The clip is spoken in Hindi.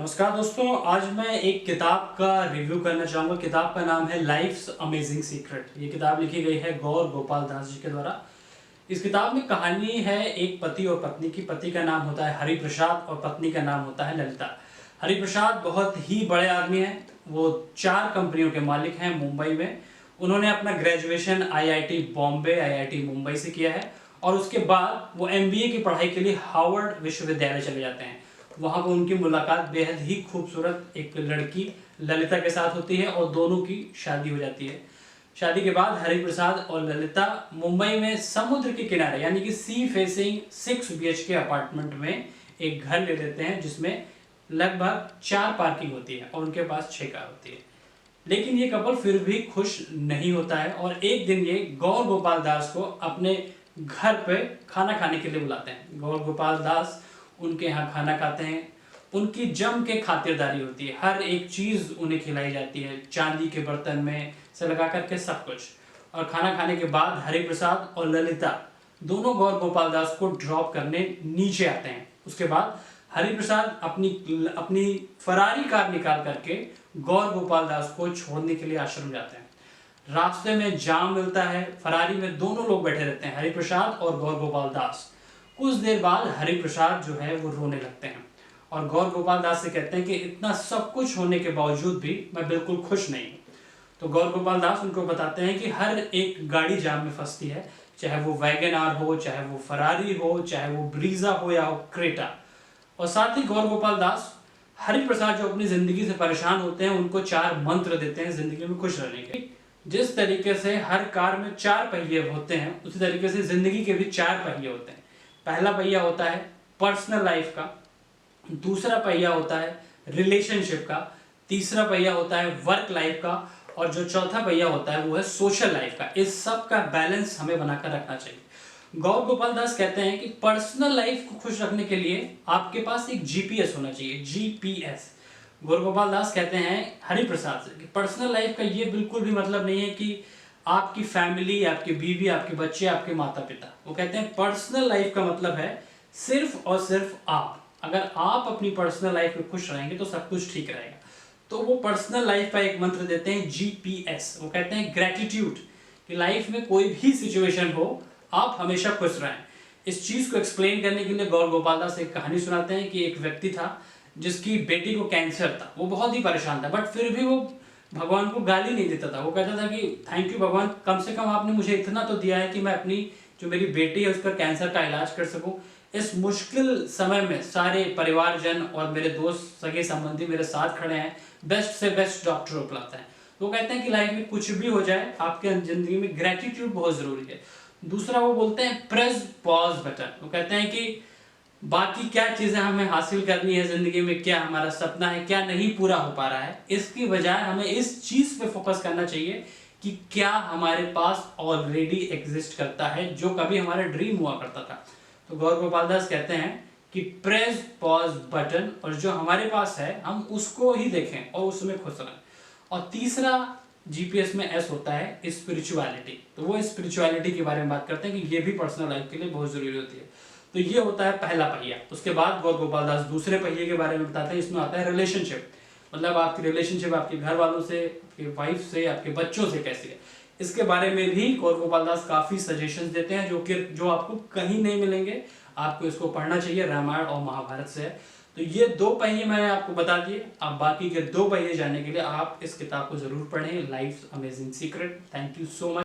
नमस्कार दोस्तों, आज मैं एक किताब का रिव्यू करना चाहूँगा। किताब का नाम है लाइफ्स अमेजिंग सीक्रेट। ये किताब लिखी गई है गौर गोपाल दास जी के द्वारा। इस किताब में कहानी है एक पति और पत्नी की। पति का नाम होता है हरिप्रसाद और पत्नी का नाम होता है ललिता। हरिप्रसाद बहुत ही बड़े आदमी हैं। वो 4 कंपनियों के मालिक हैं मुंबई में। उन्होंने अपना graduation IIT Bombay, IIT Mumbai से किया है और उसके बाद वो एमबीए की पढ़ाई के लिए हार्वर्ड विश्वविद्यालय चले जाते हैं। वहाँ पर उनकी मुलाकात बेहद ही खूबसूरत एक लड़की ललिता के साथ होती है और दोनों की शादी हो जाती है। शादी के बाद हरिप्रसाद और ललिता मुंबई में समुद्र के किनारे यानी कि सी फेसिंग 6 बीएचके अपार्टमेंट में एक घर ले लेते हैं, जिसमें लगभग 4 पार्किंग होती है और उनके पास 6 कार होती है। लेकिन ये कपल फिर भी खुश नहीं होता है और एक दिन ये गौर गोपाल दास को अपने घर पे खाना खाने के लिए बुलाते हैं। गौर गोपाल दास उनके यहाँ खाना खाते हैं। उनकी जम के खातिरदारी होती है, हर एक चीज़ उन्हें खिलाई जाती है, चांदी के बर्तन में से लगा करके सब कुछ। और खाना खाने के बाद हरिप्रसाद और ललिता दोनों गौर गोपाल दास को ड्रॉप करने नीचे आते हैं। उसके बाद हरिप्रसाद अपनी अपनी फरारी कार निकाल करके गौर गोपाल दास को छोड़ने के लिए आश्रम जाते हैं। रास्ते में जाम मिलता है। फरारी में दोनों लोग बैठे रहते हैं, हरिप्रसाद और गौर गोपाल दास। कुछ देर बाद हरिप्रसाद जो है वो रोने लगते हैं और गौर गोपाल दास से कहते हैं कि इतना सब कुछ होने के बावजूद भी मैं बिल्कुल खुश नहीं हूँ। तो गौर गोपाल दास उनको बताते हैं कि हर एक गाड़ी जाम में फंसती है, चाहे वो वैगन आर हो, चाहे वो फरारी हो, चाहे वो ब्रीजा हो या हो क्रेटा। और साथ ही गौर गोपाल दास हरिप्रसाद जो अपनी जिंदगी से परेशान होते हैं उनको 4 मंत्र देते हैं जिंदगी में खुश रहने के। जिस तरीके से हर कार में 4 पहिए होते हैं, उसी तरीके से जिंदगी के भी 4 पहिए होते हैं। पहला पहिया होता है पर्सनल लाइफ का, दूसरा पहिया होता है रिलेशनशिप का, तीसरा पहिया होता है वर्क लाइफ का और जो चौथा पहिया होता है वो है सोशल लाइफ का। इस सब का बैलेंस हमें बनाकर रखना चाहिए। गौर गोपाल दास कहते हैं कि पर्सनल लाइफ को खुश रखने के लिए आपके पास एक जीपीएस होना चाहिए, जीपीएस। गौर गोपाल दास कहते हैं हरिप्रसाद से कि पर्सनल लाइफ का ये बिल्कुल भी मतलब नहीं है कि आपकी फैमिली, आपकी बीवी, आपके बच्चे, आपके माता पिता। वो कहते हैं पर्सनल लाइफ का मतलब है सिर्फ और सिर्फ आप। अगर आप अपनी पर्सनल लाइफ में खुश रहेंगे तो सब कुछ ठीक रहेगा। तो वो पर्सनल लाइफ का एक मंत्र देते हैं जीपीएस। वो कहते हैं ग्रेटिट्यूड, कि लाइफ में कोई भी सिचुएशन हो आप हमेशा खुश रहें। इस चीज को एक्सप्लेन करने के लिए गौर गोपाल दास एक कहानी सुनाते हैं कि एक व्यक्ति था जिसकी बेटी को कैंसर था। वो बहुत ही परेशान था, बट फिर भी वो भगवान को गाली नहीं देता था। वो कहता था कि थैंक यू भगवान, कम से कम आपने मुझे इतना तो दिया है कि मैं अपनी जो मेरी बेटी है उसका कैंसर का इलाज कर सकूं। इस मुश्किल समय में सारे परिवारजन और मेरे दोस्त, सगे संबंधी मेरे साथ खड़े हैं, बेस्ट से बेस्ट डॉक्टर उपलब्ध हैं। तो वो कहते हैं कि लाइफ में कुछ भी हो जाए आपके जिंदगी में ग्रेटिट्यूड बहुत जरूरी है। दूसरा वो बोलते हैं प्रेस पॉज बटन। वो कहते हैं कि बाकी क्या चीजें हमें हासिल करनी है जिंदगी में, क्या हमारा सपना है, क्या नहीं पूरा हो पा रहा है, इसकी बजाय हमें इस चीज पे फोकस करना चाहिए कि क्या हमारे पास ऑलरेडी एग्जिस्ट करता है जो कभी हमारा ड्रीम हुआ करता था। तो गौर गोपाल दास कहते हैं कि प्रेस पॉज बटन, और जो हमारे पास है हम उसको ही देखें और उसमें खुश रहें। और तीसरा जीपीएस में एस होता है स्पिरिचुअलिटी। तो वो स्पिरिचुअलिटी के बारे में बात करते हैं कि ये भी पर्सनल लाइफ के लिए बहुत जरूरी होती है। तो ये होता है पहला पहिया। उसके बाद गौर गोपाल दास दूसरे पहिए के बारे में बताते हैं। इसमें आता है रिलेशनशिप, मतलब आपकी रिलेशनशिप आपके घर वालों से, आपके वाइफ से, आपके बच्चों से कैसी है। इसके बारे में भी गौर गोपाल दास काफी सजेशंस देते हैं जो आपको कहीं नहीं मिलेंगे। आपको इसको पढ़ना चाहिए, रामायण और महाभारत से है। तो ये 2 पहिए मैंने आपको बता दिए। अब बाकी के 2 पहिए जानने के लिए आप इस किताब को जरूर पढ़ें, life's amazing secret. Thank you so much.